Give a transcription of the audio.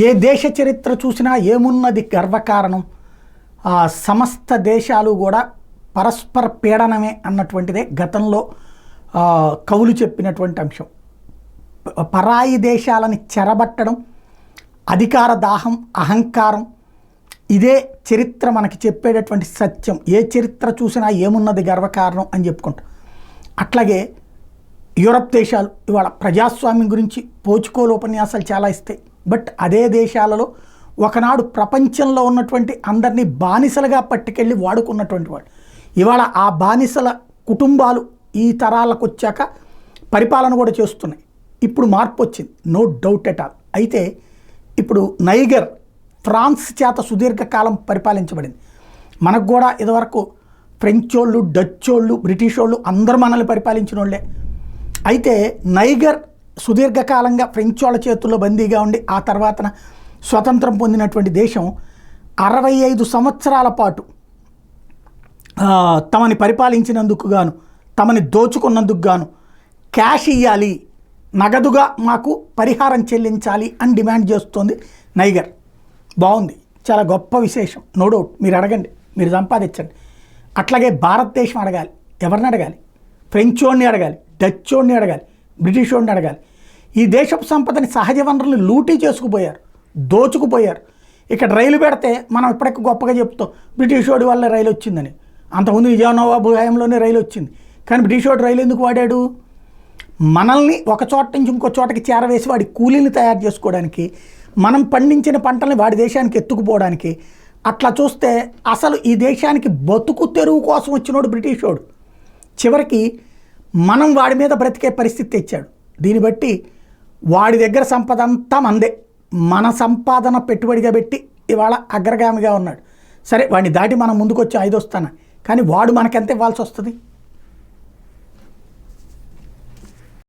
ఏ దేశ చరిత్ర చూసినా ఏమున్నది గర్వకారణం, సమస్త దేశాలు కూడా పరస్పర పీడనమే అన్నటువంటిదే గతంలో కవులు చెప్పినటువంటి అంశం. పరాయి దేశాలని చెరబట్టడం, అధికార దాహం, అహంకారం, ఇదే చరిత్ర మనకి చెప్పేటటువంటి సత్యం. ఏ చరిత్ర చూసినా ఏమున్నది గర్వకారణం అని చెప్పుకుంటాం. అట్లాగే యూరప్ దేశాలు ఇవాళ ప్రజాస్వామ్యం గురించి పోచుకోలు ఉపన్యాసాలు చాలా ఇస్తాయి. బట్ అదే దేశాలలో ఒకనాడు ప్రపంచంలో ఉన్నటువంటి అందరినీ బానిసలుగా పట్టుకెళ్ళి వాడుకున్నటువంటి వాడు ఇవాళ ఆ బానిసల కుటుంబాలు ఈ తరాలకు వచ్చాక పరిపాలన కూడా చేస్తున్నాయి. ఇప్పుడు మార్పు వచ్చింది, నో డౌట్ ఎట్ ఆల్. అయితే ఇప్పుడు నైగర్ ఫ్రాన్స్ చేత సుదీర్ఘకాలం పరిపాలించబడింది. మనకు కూడా ఇదివరకు ఫ్రెంచ్ వాళ్ళు, డచ్ వాళ్ళు, బ్రిటిష్ వాళ్ళు అందరూ మనల్ని పరిపాలించిన వాళ్ళే. అయితే నైగర్ సుదీర్ఘకాలంగా ఫ్రెంచ్ వాళ్ళ చేతుల్లో బందీగా ఉండి ఆ తర్వాత స్వతంత్రం పొందినటువంటి దేశం 65 సంవత్సరాల పాటు తమని పరిపాలించినందుకు గాను, తమని దోచుకున్నందుకు గాను క్యాష్ ఇవ్వాలి, నగదుగా మాకు పరిహారం చెల్లించాలి అని డిమాండ్ చేస్తోంది నైగర్. బాగుంది, చాలా గొప్ప విశేషం, నో డౌట్. మీరు అడగండి, మీరు సంపాదించండి. అట్లాగే భారతదేశం అడగాలి. ఎవరిని అడగాలి? ఫ్రెంచ్ వాడిని అడగాలి, డచ్ వాడిని అడగాలి, బ్రిటిష్ వాడిని అడగాలి. ఈ దేశపు సంపదని, సహజ వనరులు లూటీ చేసుకుపోయారు, దోచుకుపోయారు. ఇక్కడ రైలు పెడితే మనం ఇప్పటికీ గొప్పగా చెప్తాం బ్రిటిష్ వాడి వల్ల రైలు వచ్చిందని. అంతకుముందు నిజామాబాద్ హయాంలోనే రైలు వచ్చింది. కానీ బ్రిటిష్ వాడు రైలు ఎందుకు వాడాడు? మనల్ని ఒక చోట నుంచి ఇంకో చోటకి చేరవేసి వాడి కూలీని తయారు చేసుకోవడానికి, మనం పండించిన పంటల్ని వాడి దేశానికి ఎత్తుకుపోవడానికి. అట్లా చూస్తే అసలు ఈ దేశానికి బతుకు తెరువు కోసం వచ్చినోడు బ్రిటిష్ వాడు. చివరికి మనం వాడి మీద బ్రతికే పరిస్థితి తెచ్చాడు. దీన్ని బట్టి వాడి దగ్గర సంపద అంతా మందే, మన సంపాదన పెట్టుబడిగా పెట్టి ఇవాళ అగ్రగామిగా ఉన్నాడు. సరే, వాడిని దాటి మనం ముందుకు వచ్చి 5 వస్తానా, కానీ వాడు మనకెంత ఇవ్వాల్సి వస్తుంది?